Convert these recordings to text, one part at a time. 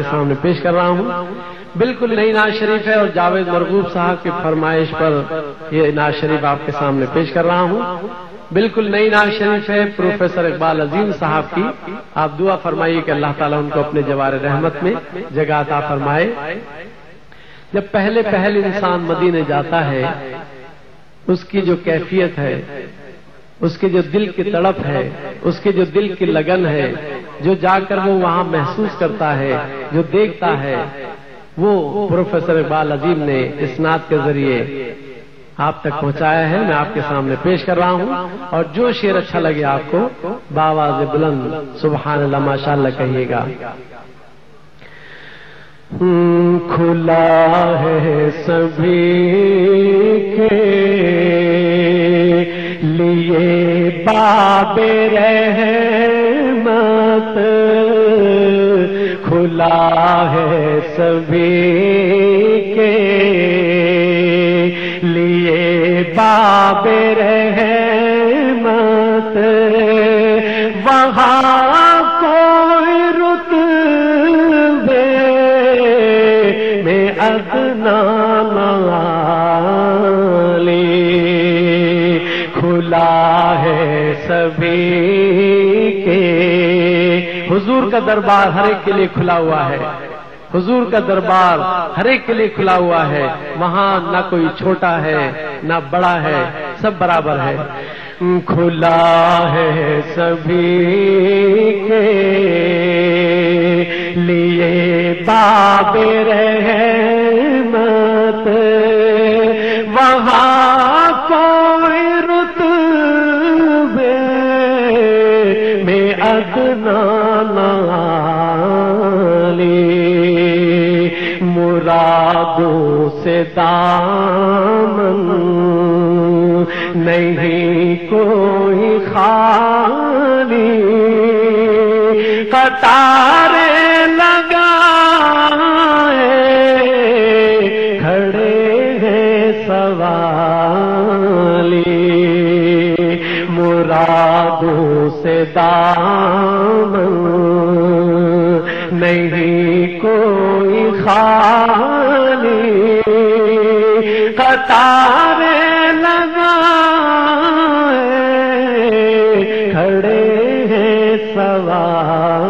کے سامنے پیش کر رہا ہوں. بالکل نئی نعت شریف ہے اور جاوید مرغوب صاحب کی فرمائش پر یہ نعت شریف آپ کے سامنے پیش کر رہا ہوں. بالکل نئی نعت شریف ہے پروفیسر اقبال عظیم صاحب کی. آپ دعا فرمائیے کہ اللہ تعالیٰ ان کو اپنے جوار رحمت میں جگہ عطا فرمائے. جب پہلے انسان مدینے جاتا ہے اس کی جو کیفیت ہے، اس کے جو دل کی تڑپ ہے، اس کے جو دل کی لگن ہے، جو جا کر وہ وہاں محسوس کرتا ہے، جو دیکھتا ہے، وہ پروفیسر اقبال عظیم نے اس نعت کے ذریعے آپ تک پہنچایا ہے. میں آپ کے سامنے پیش کر رہا ہوں اور جو شعر اچھا لگے آپ کو بآواز بلند سبحان اللہ ماشاء اللہ کہیے گا. کھلا ہے سبھی کے لیے باب رحمت، کھلا ہے سبھی کے لیے باب رحمت، وہاں کوئی رتبے میں ادنا نالی، کھلا ہے سبھی کے. حضور کا دربار ہر ایک کے لیے کھلا ہوا ہے، حضور کا دربار ہر ایک کے لیے کھلا ہوا ہے. وہاں نہ کوئی چھوٹا ہے نہ بڑا ہے، سب برابر ہے. کھلا ہے سبھی کے لیے باب رحمت، وہاں کوئی رتبے میں ادنا نالی، مرادوں سے دامن نہیں کوئی خالی، قطارے لگائے کھڑے ہیں سوالی، مرادوں سے دامن نہیں کوئی خالی، قطارے لگائے کھڑے ہیں سوالی.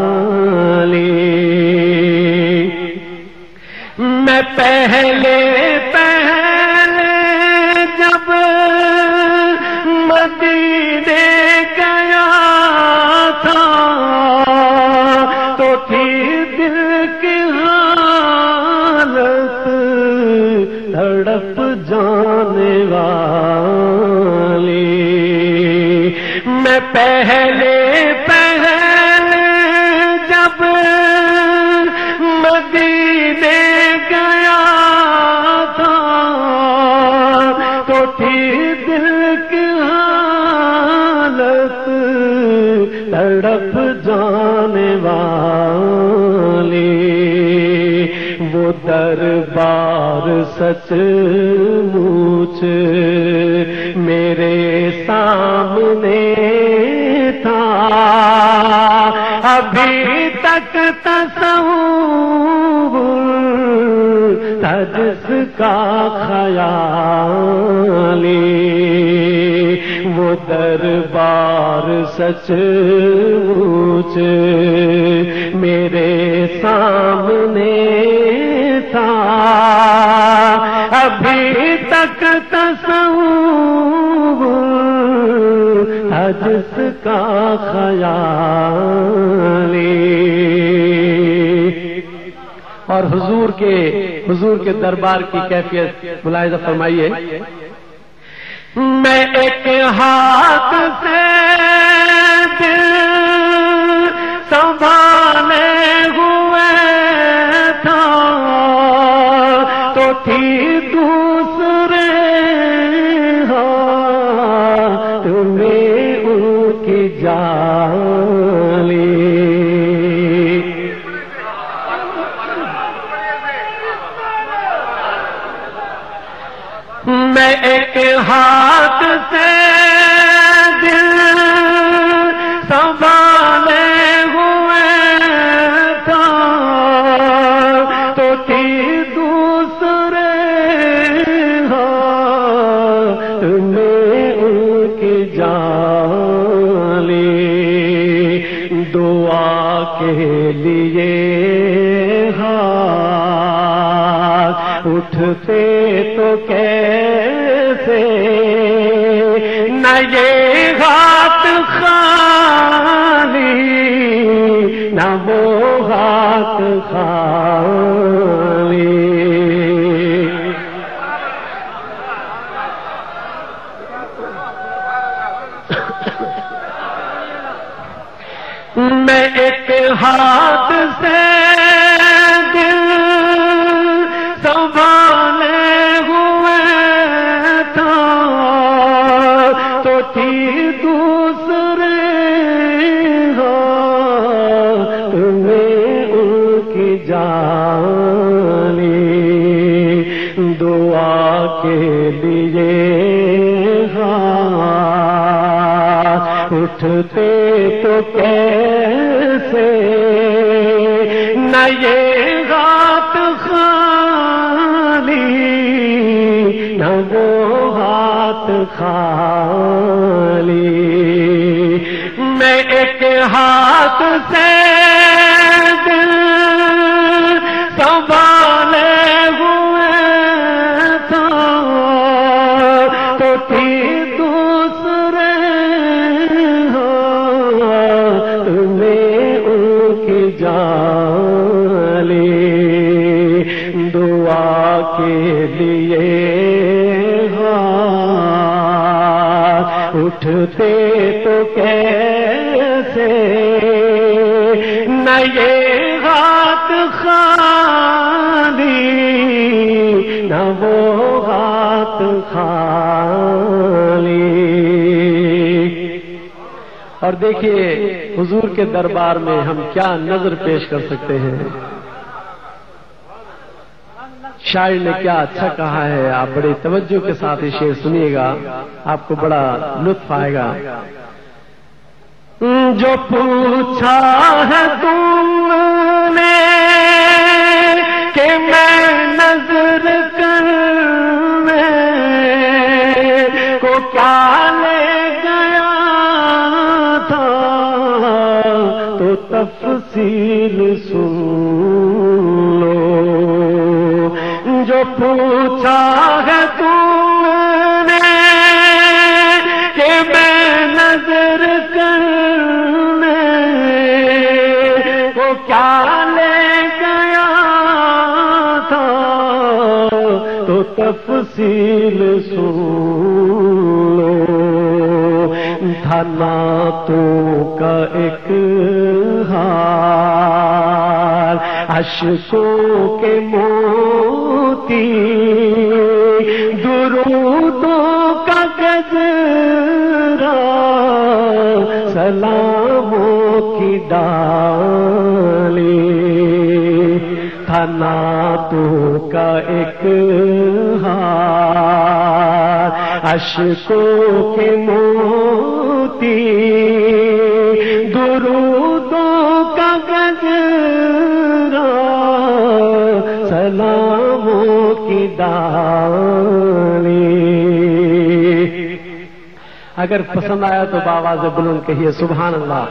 میں پہلے جب مدینے گیا تھا تو تھی دل کی حالت تڑپ جانے والی. میں پہلے جب مدینے گیا تھا تو تھی دل کی حالت تڑپ جانے والی. وہ دربار سچ مچ میرے سامنے تھا، ابھی تک تصور تھا جس کا خیالی. وہ دربار سچ مچ میرے سامنے تھا، ابھی تک تصور تھا جس کا خیالی. اور حضور کے دربار کی کیفیت ملاحظہ فرمائیے. میں ایک ہاتھ سے دل سنبھالے ہوئے تھا تو تھی دوسرے ہاتھ میں ان کی جالی. میں ایک ہاتھ سے دل سنبھالے ہوئے تھا اٹھتے تو کیسے نہ یہ ہاتھ خالی نہ وہ ہاتھ خالی. میں ایک ہاتھ سے دل سنبھالے ہوئے تھا تو تھی دوسرے ہاتھ میں ان کی جانی. دعا کے لیے اٹھتے تو کیسے نہ یہ ہاتھ خالی نہ وہ ہاتھ خالی. میں ایک ہاتھ سے دل سنبھالے ہوئے تھا تو تھی کے لیے اٹھتے تو کیسے نہ یہ ہاتھ خالی نہ وہ ہاتھ خالی. اور دیکھیے حضور کے دربار میں ہم کیا نظر پیش کر سکتے ہیں. شاعر نے کیا اچھا کہا ہے. آپ بڑی توجہ کے ساتھ یہ شعر سنیے گا, آپ کو بڑا لطف آئے گا. جو پوچھا ہے تم نے کہ میں نظر کرنے کو کیا لے گیا تھا تو تفصیل سن لو. جو پوچھا ہے تم نے کہ میں نظر کرنے کو کیا لے گیا تھا تو تفصیل سن لو. تھا نعتوں کا ایک ہار اشکوں کے موتی درودوں کا گجرا سلاموں کی ڈالی. تھا نعتوں کا ایک ہار اشکوں کے موتی درودوں کا گجرا سلاموں کی ڈالی. اگر پسند آیا تو بآواز بلند کہیے سبحان اللہ.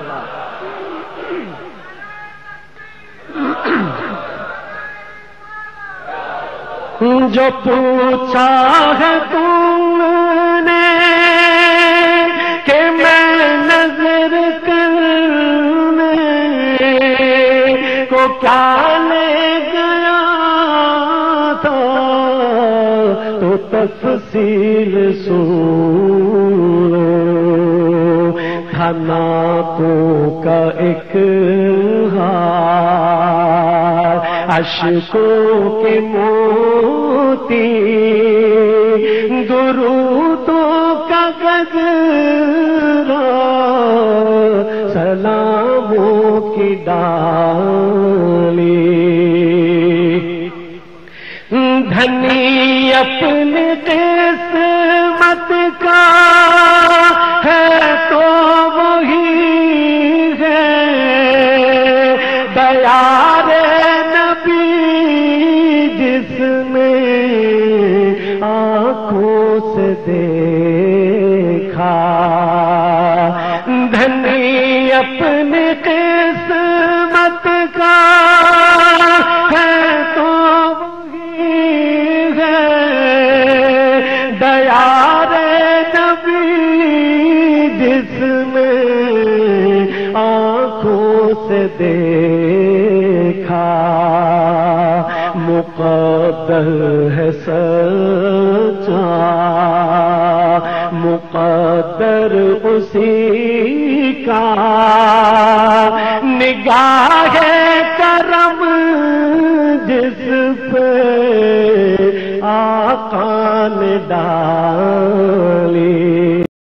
جو پوچھا ہے تم نے کہ میں نظر کرنے کو کیا لے گیا تھا تو تفصیل سن لو. تھا نعتوں کا ایک ہار اشکوں کے موتی درودوں کا گجرا سلاموں کی ڈالی. دھنی اپنی قسمت کا ہے تو وہی ہے دیار نبی جس نے آنکھوں سے دیکھا. دھنی اپنی قسمت کا ہے تو وہی سے دیکھا مقدر ہے سچا مقدر اسی کا نگاہ کرم جس پہ آقا نے ڈالی